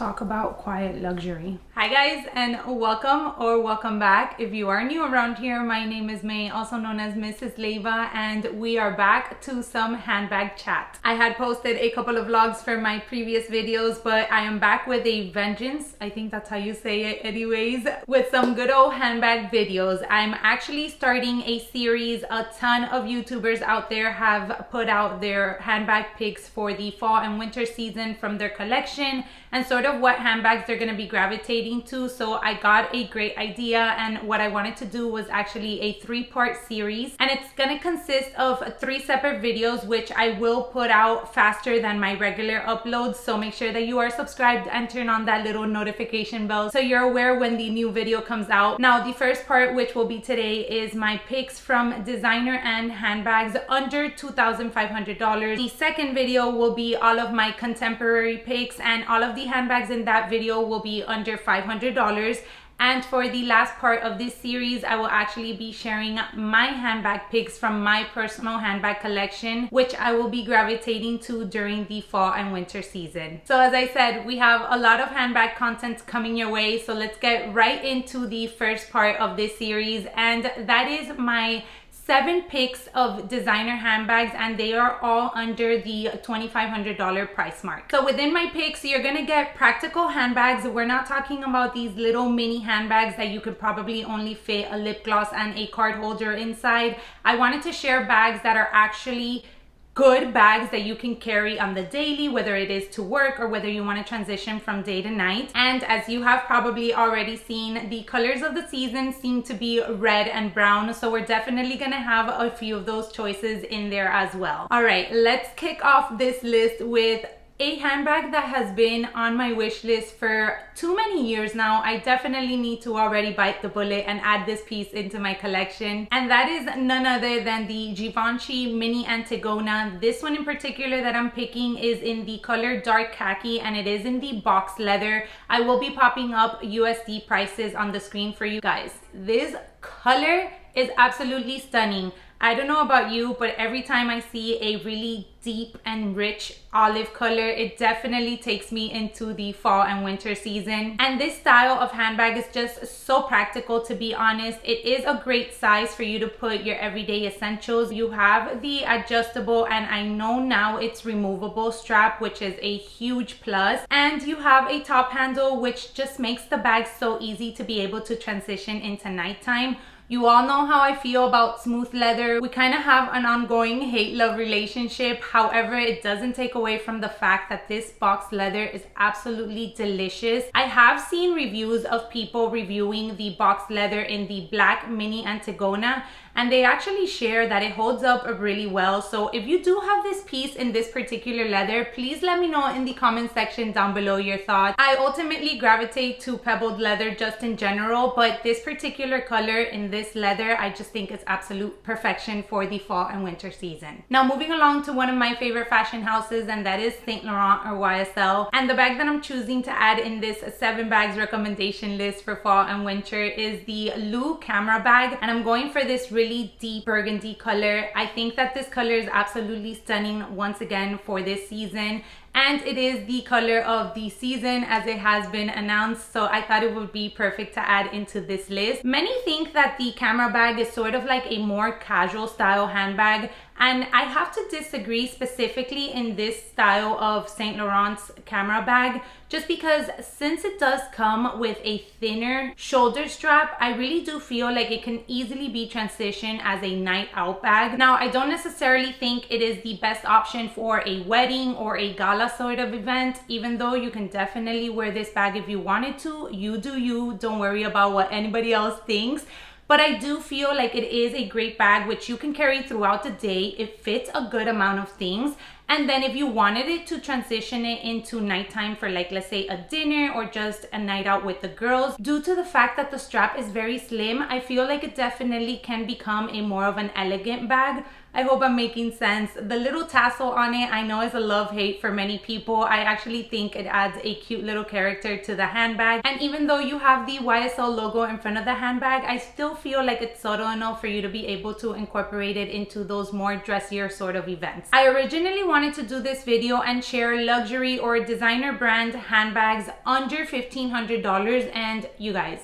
talk about quiet luxury. Hi guys, and welcome back. If you are new around here, my name is May, also known as Mrs. Leva, and we are back to some handbag chat. I had posted a couple of vlogs for my previous videos, but I am back with a vengeance. I think that's how you say it anyways, with some good old handbag videos. I'm actually starting a series. A ton of YouTubers out there have put out their handbag picks for the fall and winter season from their collection and sort of what handbags they're going to be gravitating to. So I got a great idea, and what I wanted to do was actually a 3-part series, and it's going to consist of 3 separate videos, which I will put out faster than my regular uploads. So make sure that you are subscribed and turn on that little notification bell so you're aware when the new video comes out. Now, the first part, which will be today, is my picks from designer and handbags under $2,500. The second video will be all of my contemporary picks, and all of the handbags in that video will be under $500. And for the last part of this series, I will actually be sharing my handbag picks from my personal handbag collection, which I will be gravitating to during the fall and winter season. So as I said, we have a lot of handbag content coming your way. So let's get right into the first part of this series, and that is my 7 picks of designer handbags, and they are all under the $2,500 price mark. So within my picks, you're gonna get practical handbags. We're not talking about these little mini handbags that you could probably only fit a lip gloss and a card holder inside. I wanted to share bags that are actually good bags that you can carry on the daily, whether it is to work or whether you want to transition from day to night. And as you have probably already seen, the colors of the season seem to be red and brown, so we're definitely gonna have a few of those choices in there as well. All right, let's kick off this list with a handbag that has been on my wish list for too many years now. I definitely need to already bite the bullet and add this piece into my collection, and that is none other than the Givenchy Mini Antigona. This one in particular that I'm picking is in the color dark khaki, and it is in the box leather. I will be popping up USD prices on the screen for you guys. This color is absolutely stunning. I don't know about you, but every time I see a really deep and rich olive color, it definitely takes me into the fall and winter season. And this style of handbag is just so practical, to be honest. It is a great size for you to put your everyday essentials. You have the adjustable, and I know now it's removable strap, which is a huge plus. And you have a top handle, which just makes the bag so easy to be able to transition into nighttime. You all know how I feel about smooth leather. We kind of have an ongoing hate-love relationship. However, it doesn't take away from the fact that this box leather is absolutely delicious. I have seen reviews of people reviewing the box leather in the black Mini Antigona, and they actually share that it holds up really well. So if you do have this piece in this particular leather, please let me know in the comment section down below your thoughts. I ultimately gravitate to pebbled leather just in general, but this particular color in this leather, I just think it's absolute perfection for the fall and winter season. Now moving along to one of my favorite fashion houses, and that is Saint Laurent or YSL. And the bag that I'm choosing to add in this 7 bags recommendation list for fall and winter is the Lou camera bag, and I'm going for this really deep burgundy color. I think that this color is absolutely stunning once again for this season, and it is the color of the season as it has been announced, so I thought it would be perfect to add into this list. Many think that the camera bag is sort of like a more casual style handbag, and I have to disagree, specifically in this style of Saint Laurent's camera bag, just because since it does come with a thinner shoulder strap, I really do feel like it can easily be transitioned as a night out bag. Now, I don't necessarily think it is the best option for a wedding or a gala sort of event, even though you can definitely wear this bag if you wanted to. You do you, don't worry about what anybody else thinks. But I do feel like it is a great bag which you can carry throughout the day. It fits a good amount of things. And then if you wanted it to transition it into nighttime for, like, let's say a dinner or just a night out with the girls, due to the fact that the strap is very slim, I feel like it definitely can become a more of an elegant bag. I hope I'm making sense. The little tassel on it, I know is a love-hate for many people. I actually think it adds a cute little character to the handbag. And even though you have the YSL logo in front of the handbag, I still feel like it's subtle enough for you to be able to incorporate it into those more dressier sort of events. I originally wanted to do this video and share luxury or designer brand handbags under $1,500, and you guys,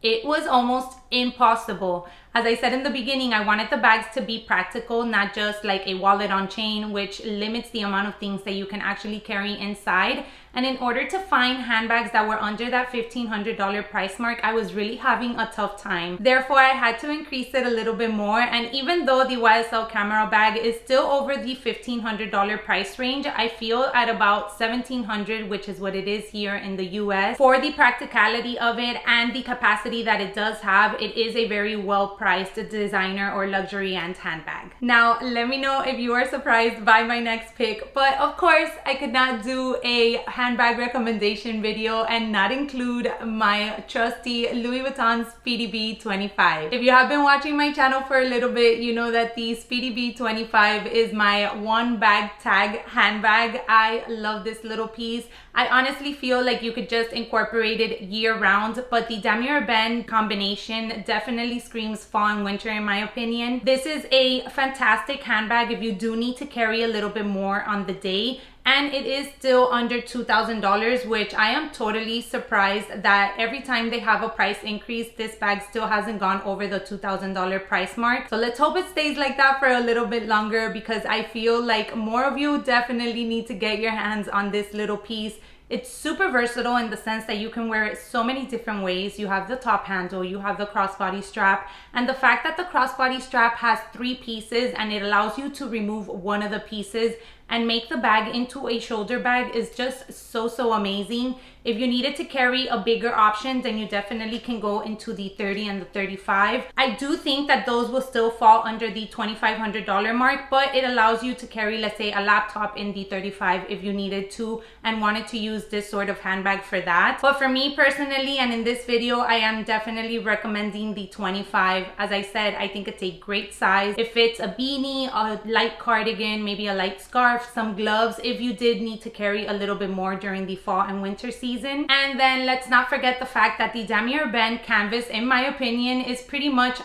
it was almost impossible. As I said in the beginning, I wanted the bags to be practical, not just like a wallet on chain, which limits the amount of things that you can actually carry inside. And in order to find handbags that were under that $1,500 price mark, I was really having a tough time. Therefore, I had to increase it a little bit more. And even though the YSL camera bag is still over the $1,500 price range, I feel at about $1,700, which is what it is here in the US. For the practicality of it and the capacity that it does have, it is a very well-priced designer or luxury and handbag. Now, let me know if you are surprised by my next pick, but of course, I could not do a handbag recommendation video and not include my trusty Louis Vuitton Speedy B 25. If you have been watching my channel for a little bit, you know that the Speedy B 25 is my one bag tag handbag. I love this little piece. I honestly feel like you could just incorporate it year round, but the damier bend combination definitely screams fall and winter in my opinion. This is a fantastic handbag if you do need to carry a little bit more on the day. And it is still under $2,000, which I am totally surprised that every time they have a price increase, this bag still hasn't gone over the $2,000 price mark. So let's hope it stays like that for a little bit longer, because I feel like more of you definitely need to get your hands on this little piece. It's super versatile in the sense that you can wear it so many different ways. You have the top handle, you have the crossbody strap, and the fact that the crossbody strap has 3 pieces and it allows you to remove one of the pieces and make the bag into a shoulder bag is just so amazing. If you needed to carry a bigger option, then you definitely can go into the 30 and the 35. I do think that those will still fall under the $2,500 mark, but it allows you to carry, let's say, a laptop in the 35 if you needed to and wanted to use this sort of handbag for that. But for me personally, and in this video, I am definitely recommending the 25. As I said, I think it's a great size. It fits a beanie, a light cardigan, maybe a light scarf, some gloves if you did need to carry a little bit more during the fall and winter season. And then let's not forget the fact that the damier bend canvas, in my opinion, is pretty much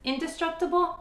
indestructible.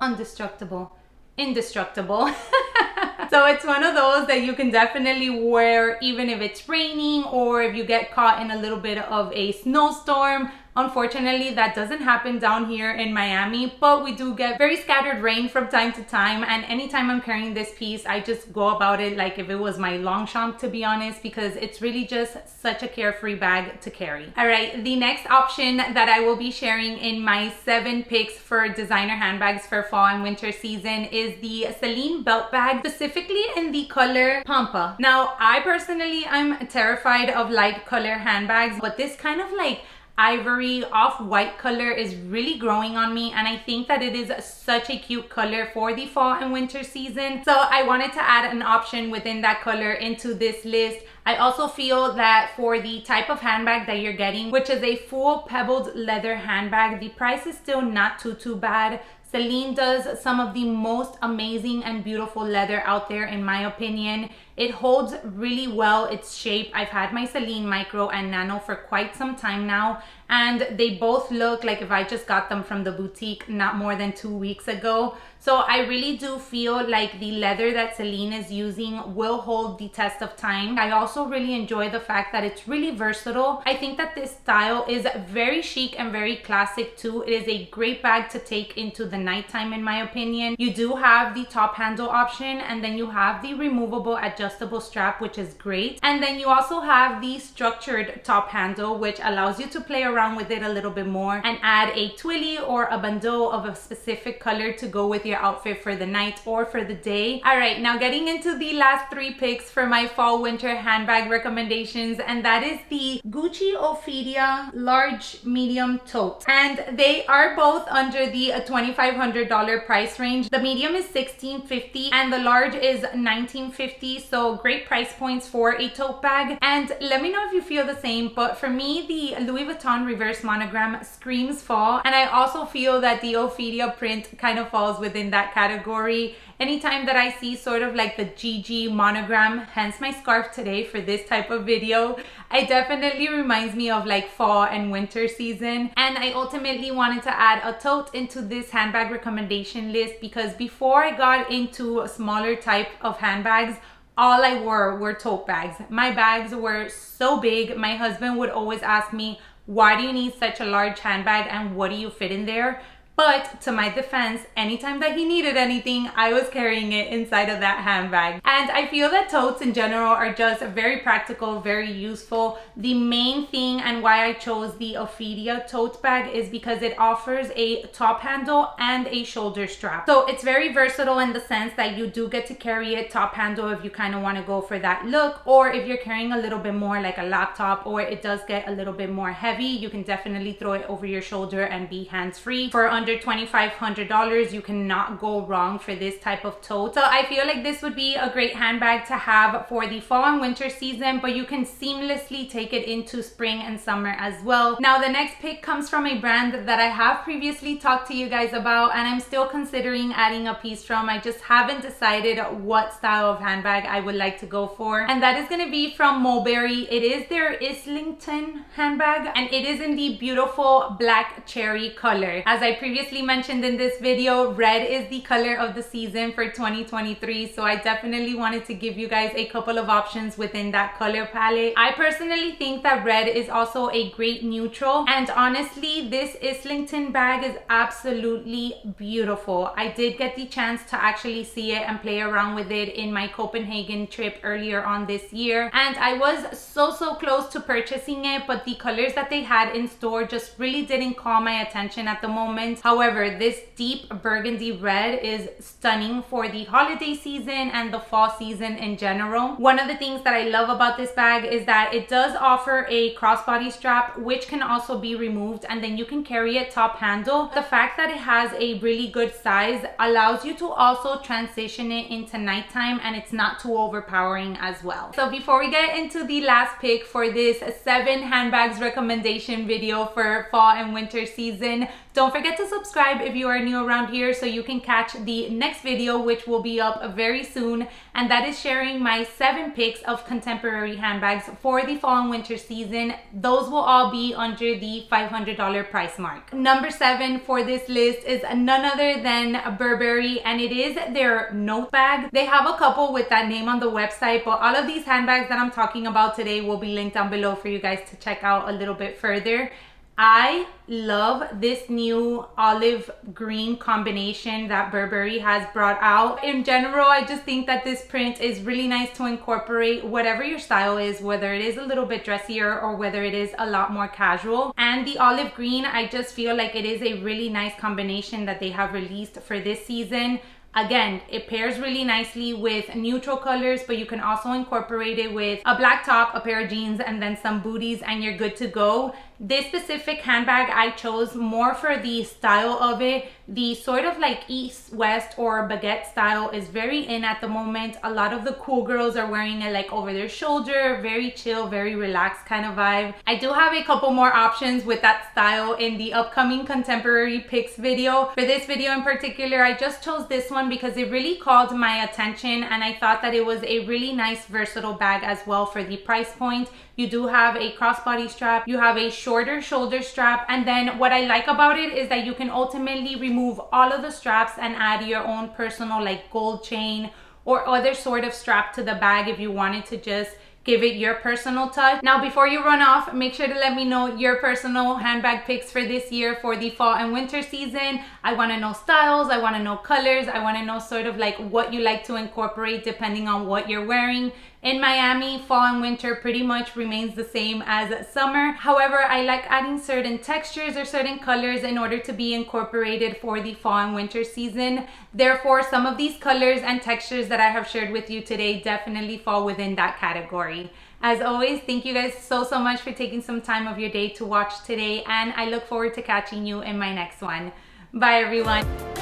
So it's one of those that you can definitely wear even if it's raining or if you get caught in a little bit of a snowstorm. Unfortunately, that doesn't happen down here in Miami, but we do get very scattered rain from time to time. And anytime I'm carrying this piece, I just go about it like if it was my Longchamp, to be honest, because it's really just such a carefree bag to carry. All right, the next option that I will be sharing in my 7 picks for designer handbags for fall and winter season is the Celine belt bag, specifically in the color Pampa. Now, I personally, I'm terrified of light color handbags, but this kind of like ivory off-white color is really growing on me, and I think that it is such a cute color for the fall and winter season. So I wanted to add an option within that color into this list. I also feel that for the type of handbag that you're getting, which is a full pebbled leather handbag, the price is still not too bad. Celine does some of the most amazing and beautiful leather out there, in my opinion. It holds really well its shape. I've had my Celine Micro and Nano for quite some time now, and they both look like if I just got them from the boutique not more than 2 weeks ago. So I really do feel like the leather that Celine is using will hold the test of time. I also really enjoy the fact that it's really versatile. I think that this style is very chic and very classic too. It is a great bag to take into the nighttime, in my opinion. You do have the top handle option, and then you have the removable adjustable strap, which is great. And then you also have the structured top handle, which allows you to play around with it a little bit more and add a twilly or a bandeau of a specific color to go with your outfit for the night or for the day. All right, now getting into the last 3 picks for my fall winter handbag recommendations, and that is the Gucci Ophidia large medium tote, and they are both under the $2,500 price range. The medium is $1,650 and the large is $1,950, so So great price points for a tote bag. And let me know if you feel the same, but for me, the Louis Vuitton reverse monogram screams fall. And I also feel that the Ophelia print kind of falls within that category. Anytime that I see sort of like the GG monogram, hence my scarf today for this type of video, it definitely reminds me of like fall and winter season. And I ultimately wanted to add a tote into this handbag recommendation list because before I got into a smaller type of handbags, all I wore were tote bags. My bags were so big. My husband would always ask me, why do you need such a large handbag and what do you fit in there? But to my defense, anytime that he needed anything, I was carrying it inside of that handbag. And I feel that totes in general are just very practical, very useful. The main thing and why I chose the Ophelia tote bag is because it offers a top handle and a shoulder strap. So it's very versatile in the sense that you do get to carry it top handle if you kind of want to go for that look, or if you're carrying a little bit more like a laptop or it does get a little bit more heavy, you can definitely throw it over your shoulder and be hands-free. For under $2,500, you cannot go wrong for this type of tote. So I feel like this would be a great handbag to have for the fall and winter season, but you can seamlessly take it into spring and summer as well. Now the next pick comes from a brand that I have previously talked to you guys about and I'm still considering adding a piece from. I just haven't decided what style of handbag I would like to go for, and that is going to be from Mulberry. It is their Islington handbag and it is in the beautiful black cherry color. As I previously mentioned in this video, red is the color of the season for 2023, so I definitely wanted to give you guys a couple of options within that color palette. I personally think that red is also a great neutral, and honestly this Islington bag is absolutely beautiful. I did get the chance to actually see it and play around with it in my Copenhagen trip earlier on this year, and I was so close to purchasing it, but the colors that they had in store just really didn't call my attention at the moment. However, this deep burgundy red is stunning for the holiday season and the fall season in general. One of the things that I love about this bag is that it does offer a crossbody strap, which can also be removed and then you can carry it top handle. The fact that it has a really good size allows you to also transition it into nighttime and it's not too overpowering as well. So before we get into the last pick for this 7 handbags recommendation video for fall and winter season, don't forget to subscribe if you are new around here so you can catch the next video, which will be up very soon, and that is sharing my 7 picks of contemporary handbags for the fall and winter season. Those will all be under the $500 price mark. Number 7 for this list is none other than Burberry, and it is their note bag. They have a couple with that name on the website, but all of these handbags that I'm talking about today will be linked down below for you guys to check out a little bit further. I love this new olive green combination that Burberry has brought out. In general, I just think that this print is really nice to incorporate whatever your style is, whether it is a little bit dressier or whether it is a lot more casual. And the olive green, I just feel like it is a really nice combination that they have released for this season. Again, it pairs really nicely with neutral colors, but you can also incorporate it with a black top, a pair of jeans, and then some booties, and you're good to go. This specific handbag I chose more for the style of it. The sort of like East West or baguette style is very in at the moment. A lot of the cool girls are wearing it like over their shoulder, very chill, very relaxed kind of vibe. I do have a couple more options with that style in the upcoming contemporary picks video. For this video in particular, I just chose this one because it really called my attention and I thought that it was a really nice versatile bag as well for the price point. You do have a crossbody strap, you have a shorter shoulder strap, and then what I like about it is that you can ultimately remove all of the straps and add your own personal like gold chain or other sort of strap to the bag if you wanted to just give it your personal touch. Now, before you run off, make sure to let me know your personal handbag picks for this year for the fall and winter season. I want to know styles, I want to know colors, I want to know sort of like what you like to incorporate depending on what you're wearing. In Miami, fall and winter pretty much remains the same as summer. However, I like adding certain textures or certain colors in order to be incorporated for the fall and winter season. Therefore, some of these colors and textures that I have shared with you today definitely fall within that category. As always, thank you guys so much for taking some time of your day to watch today, and I look forward to catching you in my next one. Bye everyone.